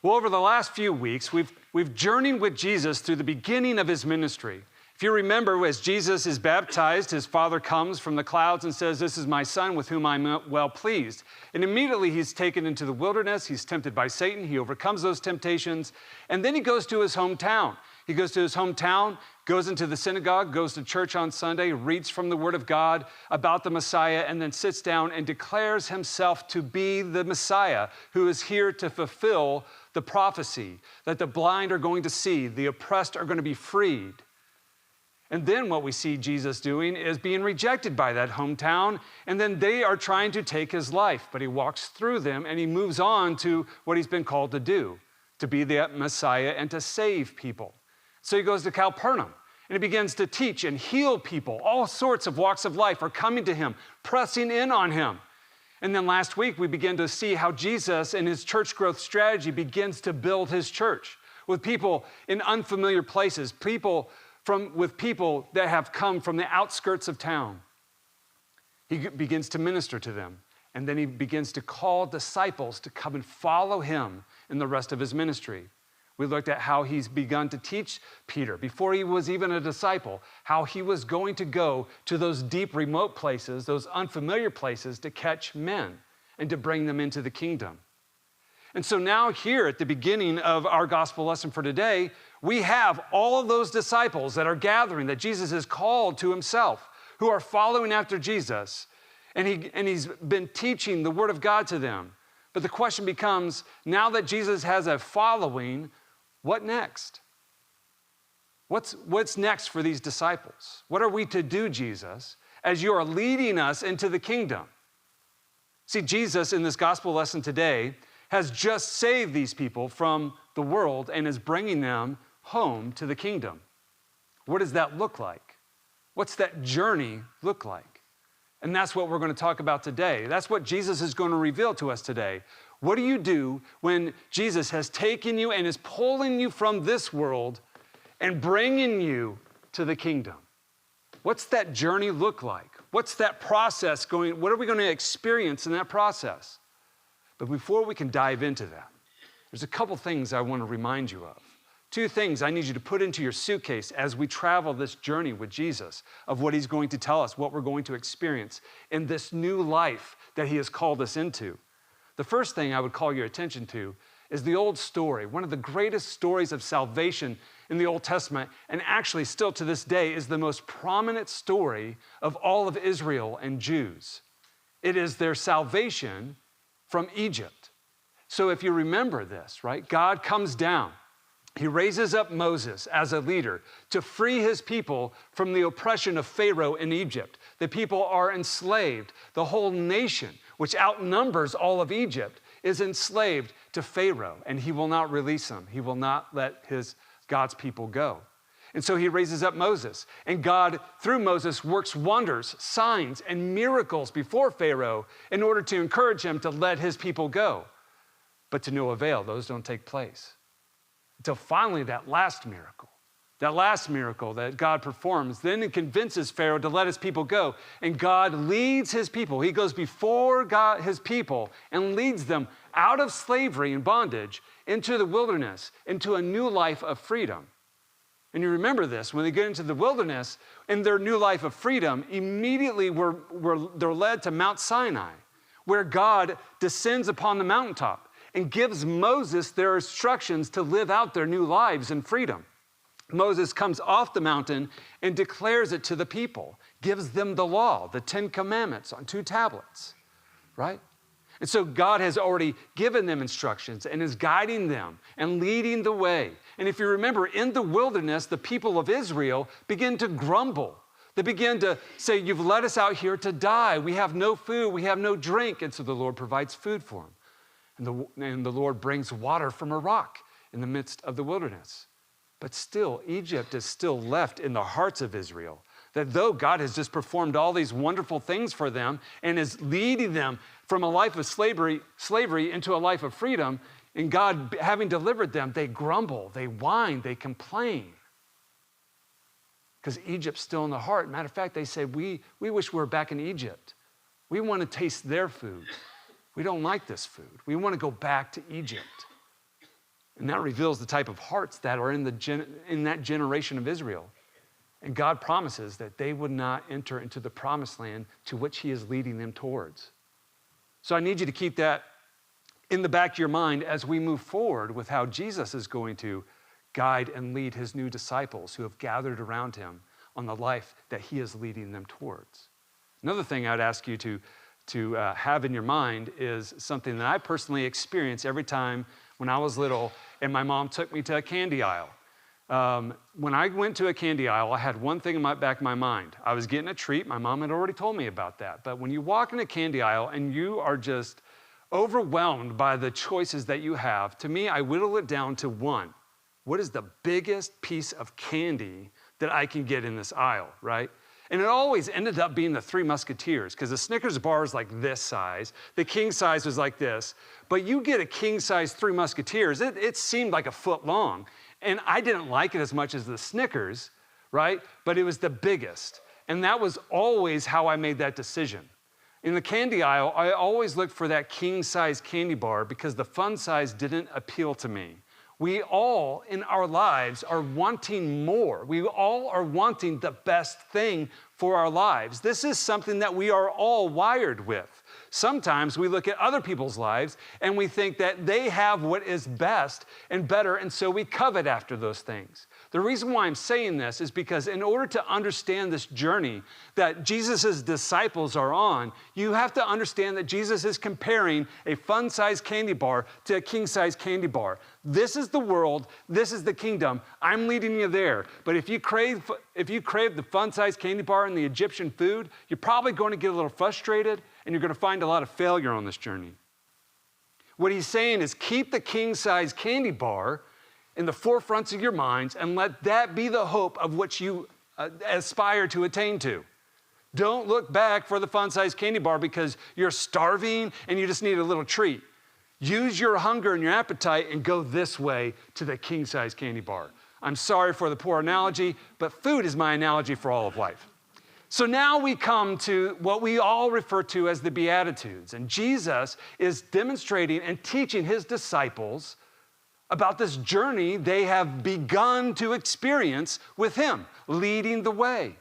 Well, over the last few weeks, we've journeyed with Jesus through the beginning of his ministry. If you remember, as Jesus is baptized, his Father comes from the clouds and says, "This is my Son with whom I'm well pleased." And immediately he's taken into the wilderness. He's tempted by Satan. He overcomes those temptations. And then he goes to his hometown. He goes to his hometown, goes into the synagogue, goes to church on Sunday, reads from the Word of God about the Messiah, and then sits down and declares himself to be the Messiah who is here to fulfill the prophecy that the blind are going to see, the oppressed are going to be freed. And then what we see Jesus doing is being rejected by that hometown, and then they are trying to take his life, but he walks through them and he moves on to what he's been called to do, to be the Messiah and to save people. So he goes to Capernaum and he begins to teach and heal people. All sorts of walks of life are coming to him, pressing in on him. And then last week, we began to see how Jesus and his church growth strategy begins to build his church with people in unfamiliar places, with people that have come from the outskirts of town. He begins to minister to them, and then he begins to call disciples to come and follow him in the rest of his ministry. We looked at how he's begun to teach Peter, before he was even a disciple, how he was going to go to those deep, remote places, those unfamiliar places, to catch men and to bring them into the kingdom. And so now here at the beginning of our gospel lesson for today, we have all of those disciples that are gathering, that Jesus has called to himself, who are following after Jesus, and he's been teaching the Word of God to them. But the question becomes, now that Jesus has a following, what next? What's next for these disciples? What are we to do, Jesus, as you are leading us into the kingdom? See, Jesus in this gospel lesson today has just saved these people from the world and is bringing them home to the kingdom. What does that look like? What's that journey look like? And that's what we're going to talk about today. That's what Jesus is going to reveal to us today. What do you do when Jesus has taken you and is pulling you from this world and bringing you to the kingdom? What's that journey look like? What's that process going? What are we going to experience in that process? But before we can dive into that, there's a couple things I want to remind you of. Two things I need you to put into your suitcase as we travel this journey with Jesus of what he's going to tell us, what we're going to experience in this new life that he has called us into. The first thing I would call your attention to is the old story, one of the greatest stories of salvation in the Old Testament, and actually still to this day is the most prominent story of all of Israel and Jews. It is their salvation from Egypt. So if you remember this, right, God comes down. He raises up Moses as a leader to free his people from the oppression of Pharaoh in Egypt. The people are enslaved. The whole nation, which outnumbers all of Egypt, is enslaved to Pharaoh, and he will not release them. He will not let God's people go. And so he raises up Moses, and God, through Moses, works wonders, signs, and miracles before Pharaoh in order to encourage him to let his people go. But to no avail, those don't take place. Until finally that last miracle that God performs, then it convinces Pharaoh to let his people go. And God leads his people. He goes before his people and leads them out of slavery and bondage into the wilderness, into a new life of freedom. And you remember this, when they get into the wilderness, in their new life of freedom, immediately they're led to Mount Sinai, where God descends upon the mountaintop and gives Moses their instructions to live out their new lives in freedom. Moses comes off the mountain and declares it to the people, gives them the law, the 10 Commandments on 2 tablets, right? And so God has already given them instructions and is guiding them and leading the way. And if you remember, in the wilderness, the people of Israel begin to grumble. They begin to say, "You've let us out here to die. We have no food, we have no drink." And so the Lord provides food for them. And the Lord brings water from a rock in the midst of the wilderness. But still, Egypt is still left in the hearts of Israel. That though God has just performed all these wonderful things for them and is leading them from a life of slavery into a life of freedom, and God having delivered them, they grumble, they whine, they complain. Because Egypt's still in the heart. Matter of fact, they say, we wish we were back in Egypt. We want to taste their food. We don't like this food. We want to go back to Egypt. And that reveals the type of hearts that are in that generation of Israel. And God promises that they would not enter into the promised land to which he is leading them towards. So I need you to keep that in the back of your mind as we move forward with how Jesus is going to guide and lead his new disciples who have gathered around him on the life that he is leading them towards. Another thing I'd ask you to have in your mind is something that I personally experience every time when I was little and my mom took me to a candy aisle. When I went to a candy aisle, I had one thing in my back of my mind. I was getting a treat. My mom had already told me about that. But when you walk in a candy aisle and you are just overwhelmed by the choices that you have, to me, I whittle it down to one. What is the biggest piece of candy that I can get in this aisle, right? And it always ended up being the Three Musketeers, because the Snickers bar is like this size. The king size was like this. But you get a king size Three Musketeers, it seemed like a foot long. And I didn't like it as much as the Snickers, right? But it was the biggest. And that was always how I made that decision. In the candy aisle, I always looked for that king size candy bar because the fun size didn't appeal to me. We all in our lives are wanting more. We all are wanting the best thing for our lives. This is something that we are all wired with. Sometimes we look at other people's lives and we think that they have what is best and better, and so we covet after those things. The reason why I'm saying this is because in order to understand this journey that Jesus' disciples are on, you have to understand that Jesus is comparing a fun-sized candy bar to a king-size candy bar. This is the world, this is the kingdom. I'm leading you there. But if you crave the fun-sized candy bar and the Egyptian food, you're probably going to get a little frustrated and you're going to find a lot of failure on this journey. What he's saying is keep the king-size candy bar in the forefronts of your minds and let that be the hope of which you aspire to attain to. Don't look back for the fun-sized candy bar because you're starving and you just need a little treat. Use your hunger and your appetite and go this way to the king-size candy bar. I'm sorry for the poor analogy, but food is my analogy for all of life. So now we come to what we all refer to as the Beatitudes. And Jesus is demonstrating and teaching his disciples about this journey they have begun to experience with him, leading the way.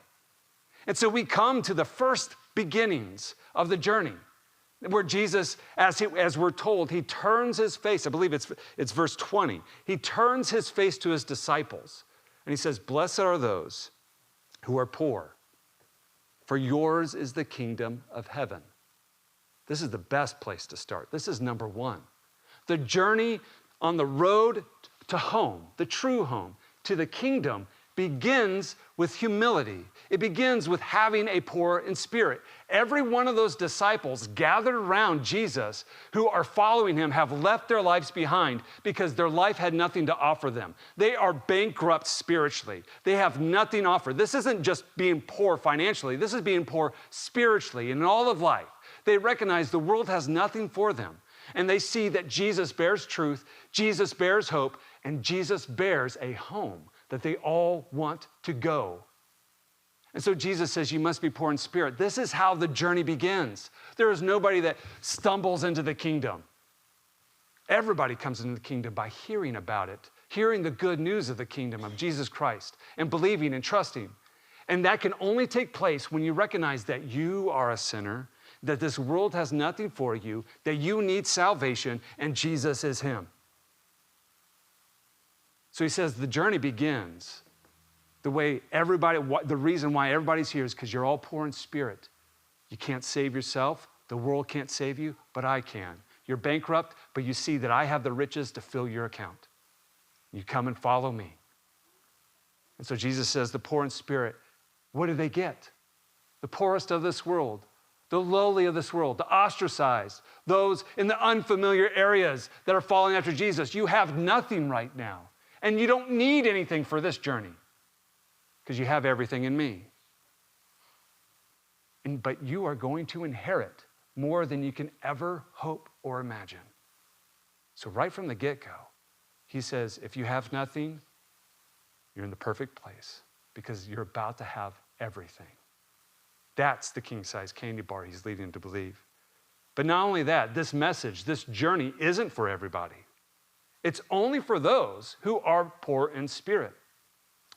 And so we come to the first beginnings of the journey, where Jesus, as we're told, he turns his face. I believe it's verse 20. He turns his face to his disciples, and he says, "Blessed are those who are poor, for yours is the kingdom of heaven." This is the best place to start. This is number one. The journey on the road to home, the true home, to the kingdom, begins with humility. It begins with having a poor in spirit. Every one of those disciples gathered around Jesus who are following him have left their lives behind because their life had nothing to offer them. They are bankrupt spiritually. They have nothing to offer. This isn't just being poor financially. This is being poor spiritually in all of life. They recognize the world has nothing for them. And they see that Jesus bears truth, Jesus bears hope, and Jesus bears a home that they all want to go. And so Jesus says, you must be poor in spirit. This is how the journey begins. There is nobody that stumbles into the kingdom. Everybody comes into the kingdom by hearing about it, hearing the good news of the kingdom of Jesus Christ, and believing and trusting. And that can only take place when you recognize that you are a sinner, that this world has nothing for you, that you need salvation, and Jesus is him. So he says the journey begins the reason why everybody's here is because you're all poor in spirit. You can't save yourself. The world can't save you, but I can. You're bankrupt, but you see that I have the riches to fill your account. You come and follow me. And so Jesus says the poor in spirit, what do they get? The poorest of this world, the lowly of this world, the ostracized, those in the unfamiliar areas that are following after Jesus. You have nothing right now, and you don't need anything for this journey because you have everything in me. But you are going to inherit more than you can ever hope or imagine. So right from the get-go, he says, if you have nothing, you're in the perfect place because you're about to have everything. That's the king-size candy bar he's leading to believe. But not only that, this message, this journey isn't for everybody. It's only for those who are poor in spirit.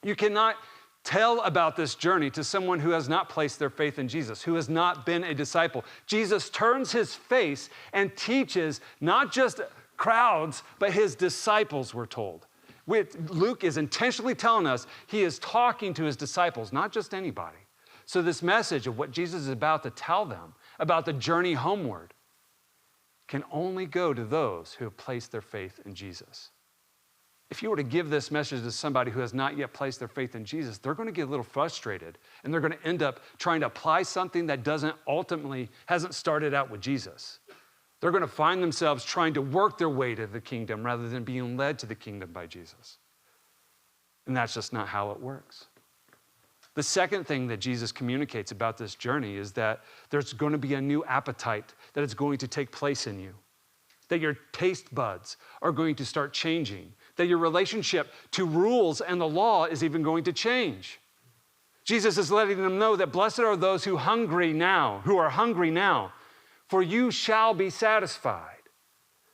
You cannot tell about this journey to someone who has not placed their faith in Jesus, who has not been a disciple. Jesus turns his face and teaches not just crowds, but his disciples, we're told. Luke is intentionally telling us he is talking to his disciples, not just anybody. So this message of what Jesus is about to tell them about the journey homeward can only go to those who have placed their faith in Jesus. If you were to give this message to somebody who has not yet placed their faith in Jesus, they're going to get a little frustrated, and they're going to end up trying to apply something that hasn't started out with Jesus. They're going to find themselves trying to work their way to the kingdom rather than being led to the kingdom by Jesus. And that's just not how it works. The second thing that Jesus communicates about this journey is that there's going to be a new appetite that is going to take place in you, that your taste buds are going to start changing, that your relationship to rules and the law is even going to change. Jesus is letting them know that blessed are those who are hungry now, for you shall be satisfied.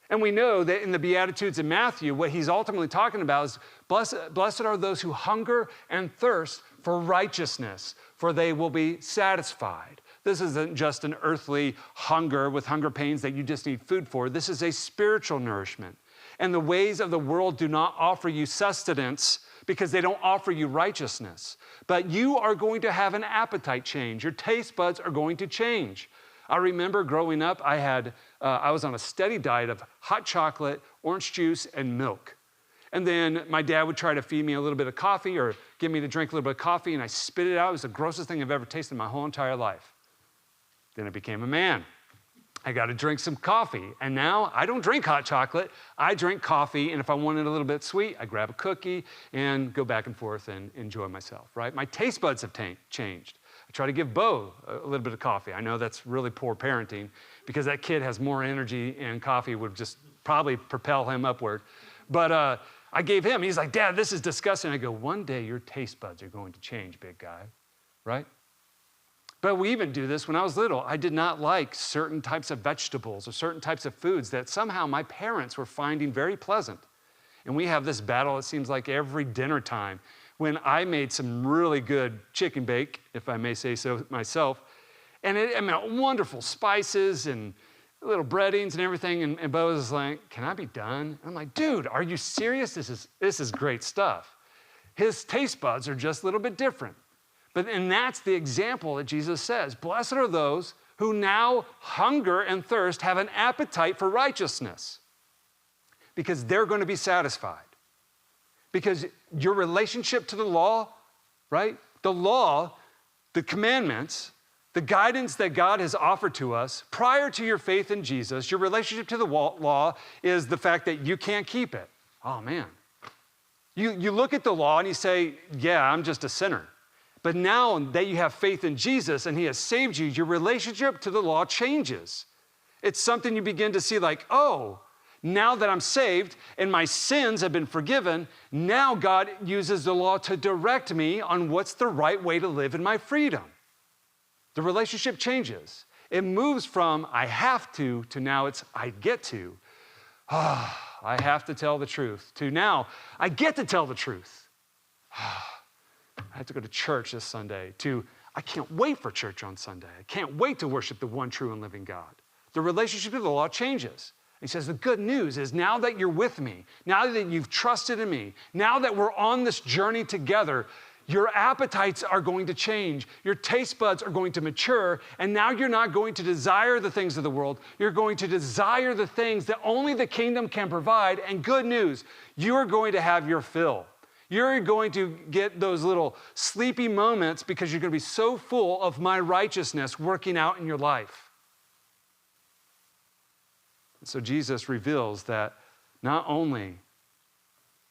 And we know that in the Beatitudes in Matthew, what he's ultimately talking about is blessed are those who hunger and thirst for righteousness, for they will be satisfied. This isn't just an earthly hunger with hunger pains that you just need food for. This is a spiritual nourishment. And the ways of the world do not offer you sustenance because they don't offer you righteousness. But you are going to have an appetite change. Your taste buds are going to change. I remember growing up, I was on a steady diet of hot chocolate, orange juice, and milk. And then my dad would try to feed me a little bit of coffee or give me to drink a little bit of coffee, and I spit it out. It was the grossest thing I've ever tasted in my whole entire life. Then I became a man. I got to drink some coffee. And now I don't drink hot chocolate. I drink coffee, and if I want it a little bit sweet, I grab a cookie and go back and forth and enjoy myself, right? My taste buds have changed. I try to give Bo a little bit of coffee. I know that's really poor parenting because that kid has more energy, and coffee would just probably propel him upward. But I gave him, he's like, Dad, this is disgusting. I go, one day your taste buds are going to change, big guy, right? But we even do this when I was little. I did not like certain types of vegetables or certain types of foods that somehow my parents were finding very pleasant. And we have this battle, it seems like every dinner time, when I made some really good chicken bake, if I may say so myself, and wonderful spices and little breadings and everything, and Bo was like, can I be done? I'm like, dude, are you serious? This is great stuff. His taste buds are just a little bit different. And that's the example that Jesus says. Blessed are those who now hunger and thirst, have an appetite for righteousness, because they're going to be satisfied. Because your relationship to the law, right? The law, the commandments, the guidance that God has offered to us prior to your faith in Jesus, your relationship to the law is the fact that you can't keep it. Oh, man. You look at the law and you say, yeah, I'm just a sinner. But now that you have faith in Jesus and he has saved you, your relationship to the law changes. It's something you begin to see like, oh, now that I'm saved and my sins have been forgiven, now God uses the law to direct me on what's the right way to live in my freedom. The relationship changes. It moves from I have to now it's I get to. I have to tell the truth, to now I get to tell the truth. I have to go to church this Sunday, to I can't wait for church on Sunday. I can't wait to worship the one true and living God. The relationship to the law changes. He says, the good news is now that you're with me, now that you've trusted in me, now that we're on this journey together, your appetites are going to change. Your taste buds are going to mature. And now you're not going to desire the things of the world. You're going to desire the things that only the kingdom can provide. And good news, you're going to have your fill. You're going to get those little sleepy moments because you're going to be so full of my righteousness working out in your life. So Jesus reveals that not only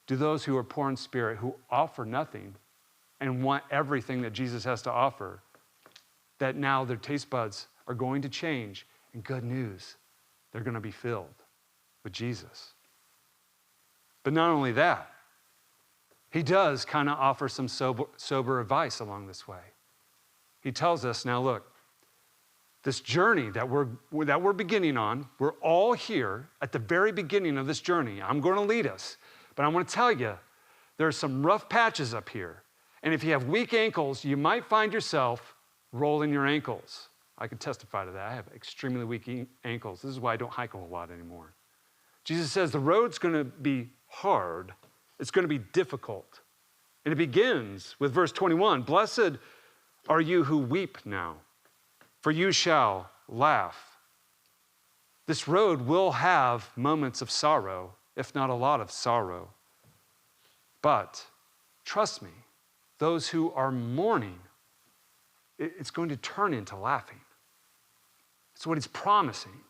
do those who are poor in spirit, who offer nothing and want everything that Jesus has to offer, that now their taste buds are going to change. And good news, they're going to be filled with Jesus. But not only that, he does kind of offer some sober advice along this way. He tells us, now look, this journey that we're beginning on. We're all here at the very beginning of this journey. I'm going to lead us, but I want to tell you, there are some rough patches up here. And if you have weak ankles, you might find yourself rolling your ankles. I can testify to that. I have extremely weak ankles. This is why I don't hike a whole lot anymore. Jesus says the road's going to be hard. It's going to be difficult. And it begins with verse 21. Blessed are you who weep now, for you shall laugh. This road will have moments of sorrow, if not a lot of sorrow. But trust me, those who are mourning, it's going to turn into laughing. It's what he's promising.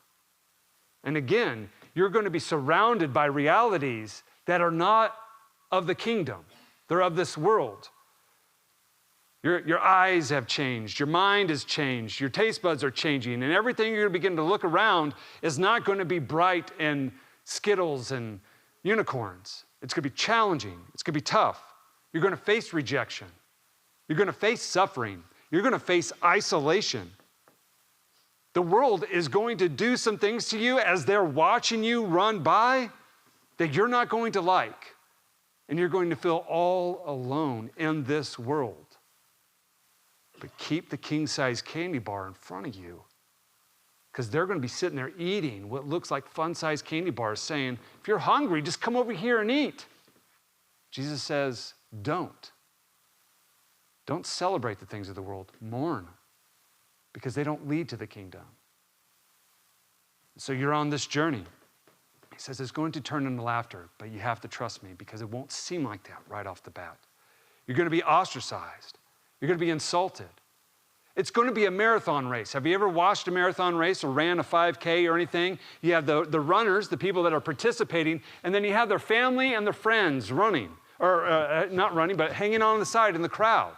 And again, you're going to be surrounded by realities that are not of the kingdom. They're of this world. Your eyes have changed. Your mind has changed. Your taste buds are changing. And everything you're going to begin to look around is not going to be bright and Skittles and unicorns. It's going to be challenging. It's going to be tough. You're going to face rejection. You're going to face suffering. You're going to face isolation. The world is going to do some things to you as they're watching you run by that you're not going to like. And you're going to feel all alone in this world. But keep the king-size candy bar in front of you, because they're going to be sitting there eating what looks like fun-sized candy bars, saying, if you're hungry, just come over here and eat. Jesus says, don't. Don't celebrate the things of the world. Mourn, because they don't lead to the kingdom. So you're on this journey. He says it's going to turn into laughter, but you have to trust me, because it won't seem like that right off the bat. You're going to be ostracized. You're going to be insulted. It's going to be a marathon race. Have you ever watched a marathon race or ran a 5K or anything? You have the runners, the people that are participating, and then you have their family and their friends running, or not running, but hanging on the side in the crowd.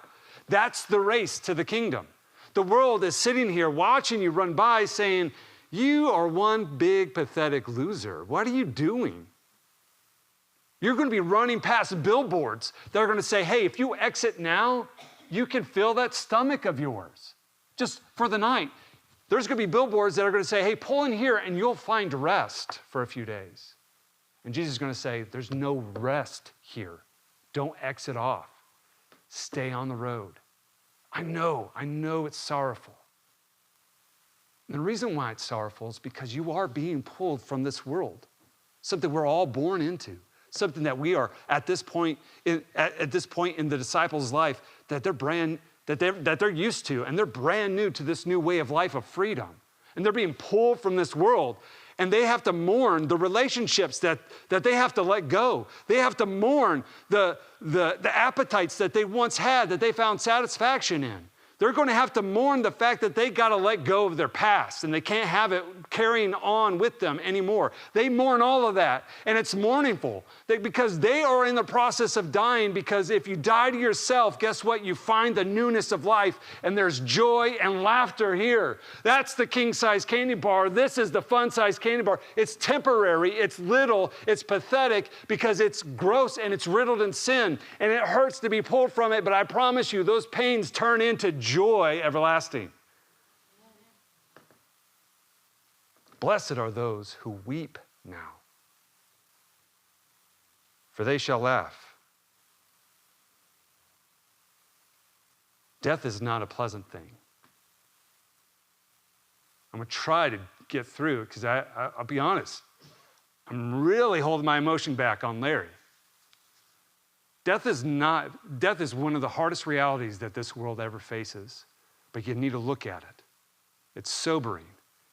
That's the race to the kingdom. The world is sitting here watching you run by saying, you are one big pathetic loser. What are you doing? You're going to be running past billboards that are going to say, hey, if you exit now, you can fill that stomach of yours just for the night. There's going to be billboards that are going to say, hey, pull in here and you'll find rest for a few days. And Jesus is going to say, there's no rest here. Don't exit off. Stay on the road. I know it's sorrowful. And the reason why it's sorrowful is because you are being pulled from this world, something we're all born into. Something that we are at this point in the disciples' life that they're used to, and they're brand new to this new way of life of freedom. And they're being pulled from this world, and they have to mourn the relationships that they have to let go. They have to mourn the appetites that they once had that they found satisfaction in. They're going to have to mourn the fact that they got to let go of their past and they can't have it carrying on with them anymore. They mourn all of that, and it's mournful because they are in the process of dying, because if you die to yourself, guess what? You find the newness of life, and there's joy and laughter here. That's the king-size candy bar. This is the fun-size candy bar. It's temporary, it's little, it's pathetic because it's gross and it's riddled in sin, and it hurts to be pulled from it, but I promise you, those pains turn into joy everlasting. Blessed are those who weep now, for they shall laugh. Death is not a pleasant thing. I'm going to try to get through it because I'll be honest. I'm really holding my emotion back on Larry. Death is one of the hardest realities that this world ever faces, but you need to look at it. It's sobering.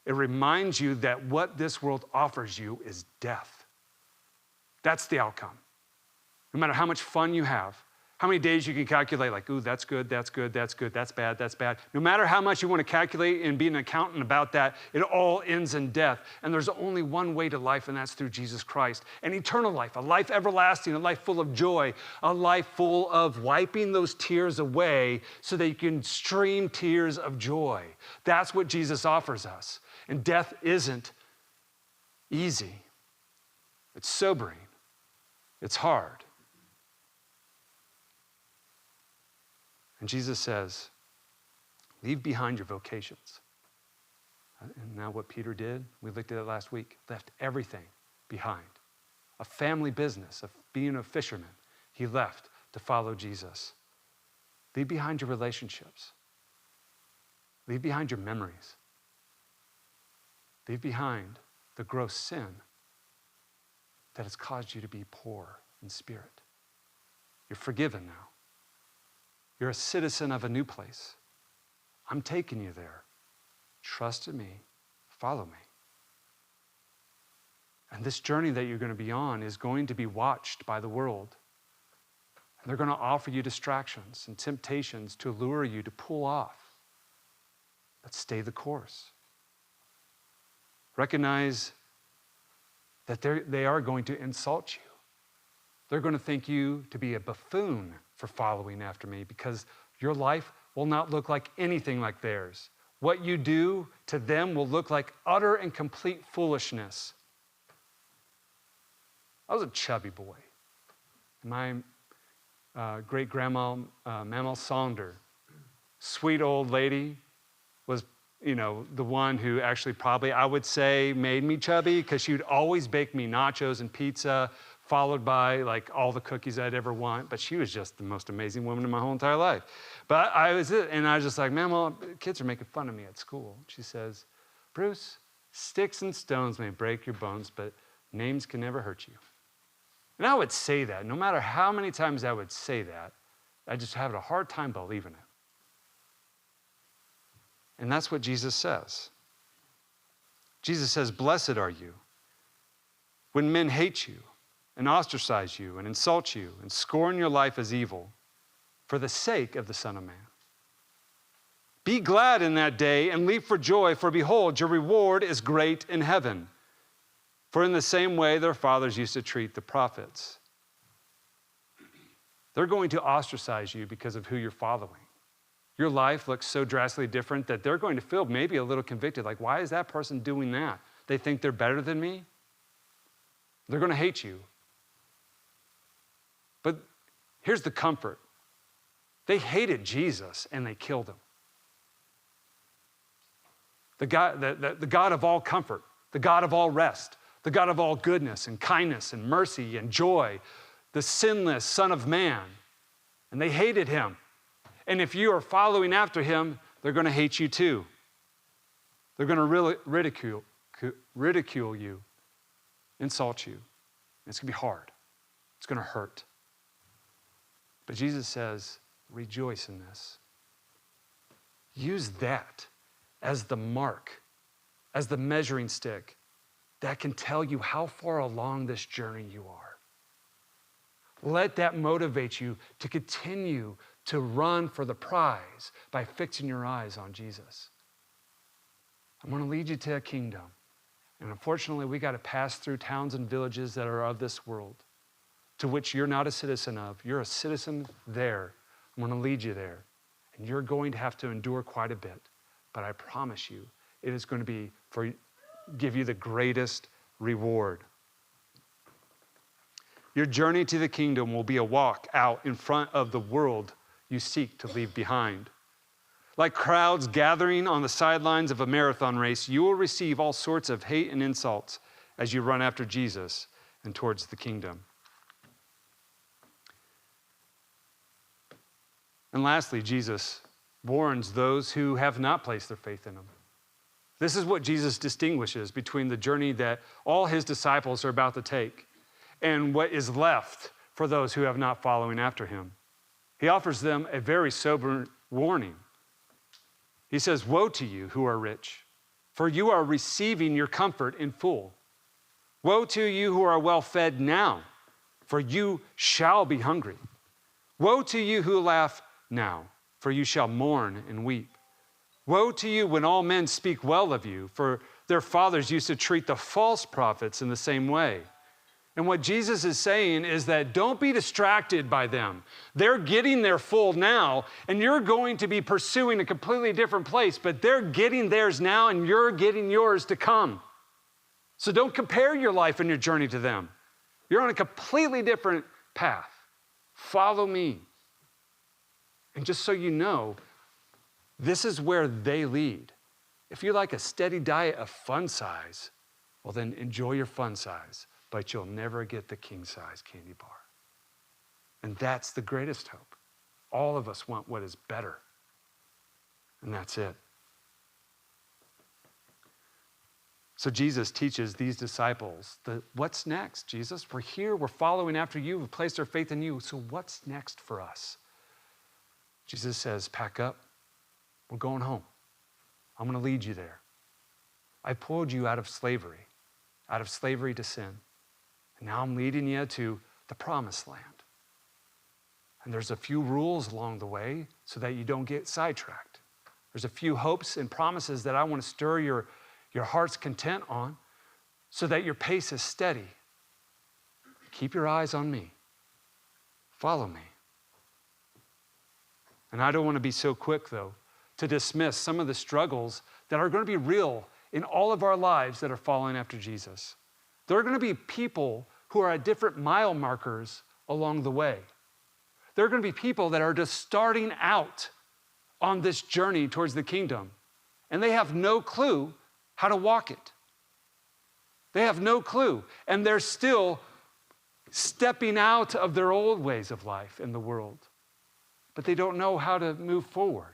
It reminds you that what this world offers you is death. That's the outcome. No matter how much fun you have, how many days you can calculate, like, ooh, that's good, that's good, that's good, that's bad, that's bad. No matter how much you want to calculate and be an accountant about that, it all ends in death. And there's only one way to life, and that's through Jesus Christ. An eternal life, a life everlasting, a life full of joy, a life full of wiping those tears away so that you can stream tears of joy. That's what Jesus offers us. And death isn't easy. It's sobering. It's hard. And Jesus says, leave behind your vocations. And now what Peter did, we looked at it last week, left everything behind. A family business of being a fisherman, he left to follow Jesus. Leave behind your relationships. Leave behind your memories. Leave behind the gross sin that has caused you to be poor in spirit. You're forgiven now. You're a citizen of a new place. I'm taking you there. Trust in me. Follow me. And this journey that you're going to be on is going to be watched by the world. And they're going to offer you distractions and temptations to lure you to pull off. But stay the course. Recognize that they are going to insult you. They're going to think you to be a buffoon for following after me because your life will not look like anything like theirs. What you do to them will look like utter and complete foolishness. I was a chubby boy. My great-grandma, Mamma Sonder, sweet old lady, was, the one who actually probably, I would say, made me chubby because she would always bake me nachos and pizza, followed by like all the cookies I'd ever want. But she was just the most amazing woman in my whole entire life. But I was just like, Mama, kids are making fun of me at school. She says, Bruce, sticks and stones may break your bones, but names can never hurt you. And I would say that. No matter how many times I would say that, I just have a hard time believing it. And that's what Jesus says. Jesus says, blessed are you when men hate you and ostracize you and insult you and scorn your life as evil for the sake of the Son of Man. Be glad in that day and leap for joy, for behold, your reward is great in heaven. For in the same way their fathers used to treat the prophets. They're going to ostracize you because of who you're following. Your life looks so drastically different that they're going to feel maybe a little convicted, like, why is that person doing that? They think they're better than me? They're going to hate you. But here's the comfort. They hated Jesus and they killed him. The God of all comfort, the God of all rest, the God of all goodness and kindness and mercy and joy, the sinless Son of Man. And they hated him. And if you are following after him, they're going to hate you too. They're going to ridicule you, insult you. And it's going to be hard. It's going to hurt. But Jesus says, rejoice in this. Use that as the mark, as the measuring stick that can tell you how far along this journey you are. Let that motivate you to continue to run for the prize by fixing your eyes on Jesus. I'm going to lead you to a kingdom. And unfortunately, we got to pass through towns and villages that are of this world, to which you're not a citizen of. You're a citizen there. I'm going to lead you there. And you're going to have to endure quite a bit. But I promise you, it is going to give you the greatest reward. Your journey to the kingdom will be a walk out in front of the world you seek to leave behind. Like crowds gathering on the sidelines of a marathon race, you will receive all sorts of hate and insults as you run after Jesus and towards the kingdom. And lastly, Jesus warns those who have not placed their faith in him. This is what Jesus distinguishes between the journey that all his disciples are about to take and what is left for those who have not following after him. He offers them a very sober warning. He says, woe to you who are rich, for you are receiving your comfort in full. Woe to you who are well fed now, for you shall be hungry. Woe to you who laugh now, for you shall mourn and weep. Woe to you when all men speak well of you, for their fathers used to treat the false prophets in the same way. And what Jesus is saying is that don't be distracted by them. They're getting their full now, and you're going to be pursuing a completely different place, but they're getting theirs now, and you're getting yours to come. So don't compare your life and your journey to them. You're on a completely different path. Follow me. And just so you know, this is where they lead. If you like a steady diet of fun size, well, then enjoy your fun size, but you'll never get the king size candy bar. And that's the greatest hope. All of us want what is better. And that's it. So Jesus teaches these disciples that what's next, Jesus? We're here, we're following after you, we've placed our faith in you. So what's next for us? Jesus says, pack up. We're going home. I'm going to lead you there. I pulled you out of slavery to sin. And now I'm leading you to the promised land. And there's a few rules along the way so that you don't get sidetracked. There's a few hopes and promises that I want to stir your heart's content on so that your pace is steady. Keep your eyes on me. Follow me. And I don't want to be so quick, though, to dismiss some of the struggles that are going to be real in all of our lives that are following after Jesus. There are going to be people who are at different mile markers along the way. There are going to be people that are just starting out on this journey towards the kingdom, and they have no clue how to walk it. They have no clue, and they're still stepping out of their old ways of life in the world, but they don't know how to move forward.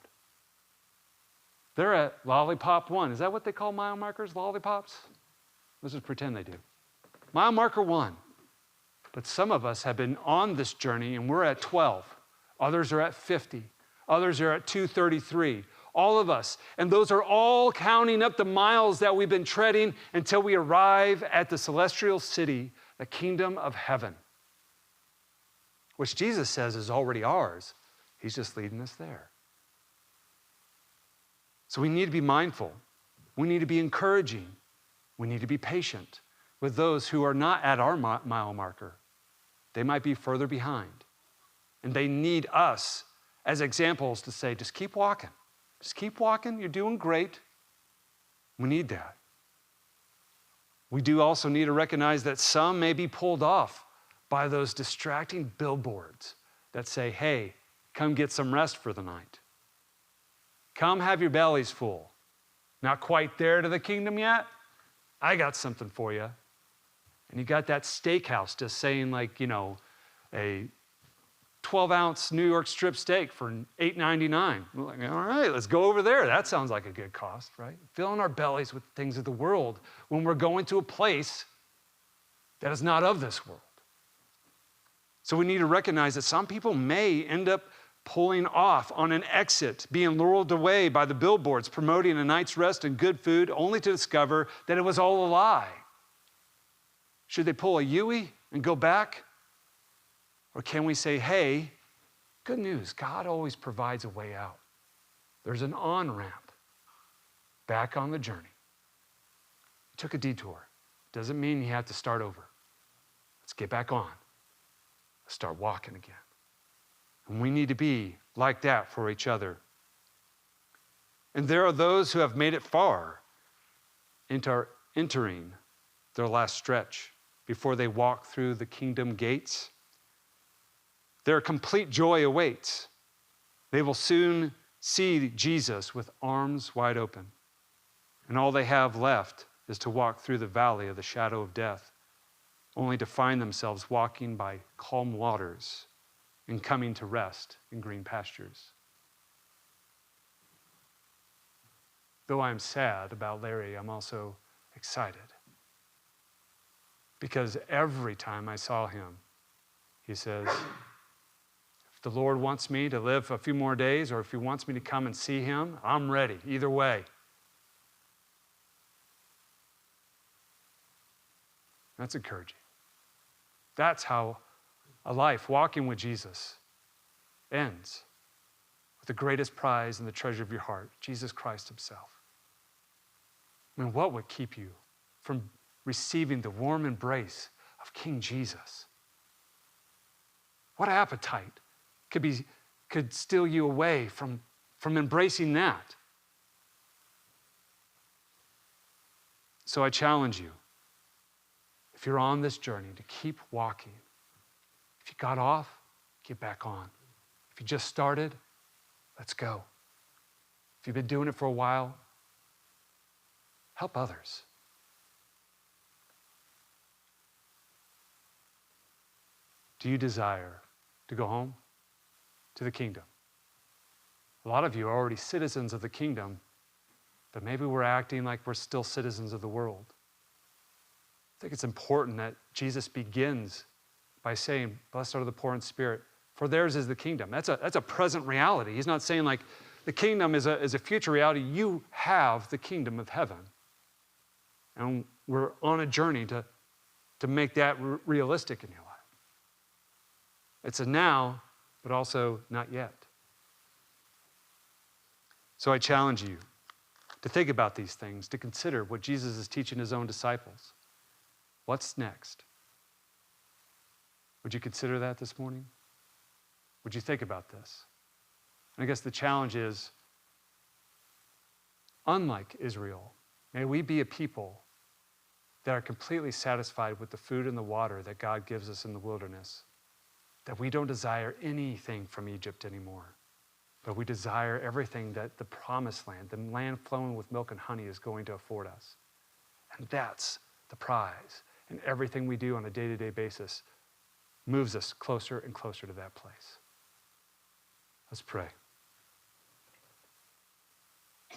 They're at lollipop 1. Is that what they call mile markers, lollipops? Let's just pretend they do. Mile marker 1. But some of us have been on this journey and we're at 12. Others are at 50. Others are at 233. All of us. And those are all counting up the miles that we've been treading until we arrive at the celestial city, the kingdom of heaven, which Jesus says is already ours. He's just leading us there. So we need to be mindful. We need to be encouraging. We need to be patient with those who are not at our mile marker. They might be further behind. And they need us as examples to say, just keep walking. Just keep walking. You're doing great. We need that. We do also need to recognize that some may be pulled off by those distracting billboards that say, hey, come get some rest for the night. Come have your bellies full. Not quite there to the kingdom yet? I got something for you. And you got that steakhouse just saying a 12-ounce New York strip steak for $8.99. We're like, all right, let's go over there. That sounds like a good cost, right? Filling our bellies with things of the world when we're going to a place that is not of this world. So we need to recognize that some people may end up pulling off on an exit, being lured away by the billboards promoting a night's rest and good food, only to discover that it was all a lie. Should they pull a Yui and go back? Or can we say, hey, good news, God always provides a way out. There's an on-ramp back on the journey. You took a detour. Doesn't mean you have to start over. Let's get back on. Let's start walking again. And we need to be like that for each other. And there are those who have made it far into entering their last stretch before they walk through the kingdom gates. Their complete joy awaits. They will soon see Jesus with arms wide open. And all they have left is to walk through the valley of the shadow of death, only to find themselves walking by calm waters and coming to rest in green pastures. Though I'm sad about Larry, I'm also excited. Because every time I saw him, he says, if the Lord wants me to live a few more days, or if he wants me to come and see him, I'm ready, either way. That's encouraging. That's how a life walking with Jesus ends, with the greatest prize and the treasure of your heart, Jesus Christ himself. I mean, what would keep you from receiving the warm embrace of King Jesus? What appetite could steal you away from embracing that? So I challenge you, if you're on this journey, to keep walking. If you got off, get back on. If you just started, let's go. If you've been doing it for a while, Help others. Do you desire to go home to the kingdom? A lot of you are already citizens of the kingdom, but maybe we're acting like we're still citizens of the world. I think it's important that Jesus begins by saying, blessed are the poor in spirit, for theirs is the kingdom. That's a present reality. He's not saying like the kingdom is a future reality. You have the kingdom of heaven. And we're on a journey to make that realistic in your life. It's a now, but also not yet. So I challenge you to think about these things, to consider what Jesus is teaching his own disciples. What's next? Would you consider that this morning? Would you think about this? And I guess the challenge is, unlike Israel, may we be a people that are completely satisfied with the food and the water that God gives us in the wilderness, that we don't desire anything from Egypt anymore, but we desire everything that the promised land, the land flowing with milk and honey, is going to afford us. And that's the prize. And everything we do on a day-to-day basis moves us closer and closer to that place. Let's pray.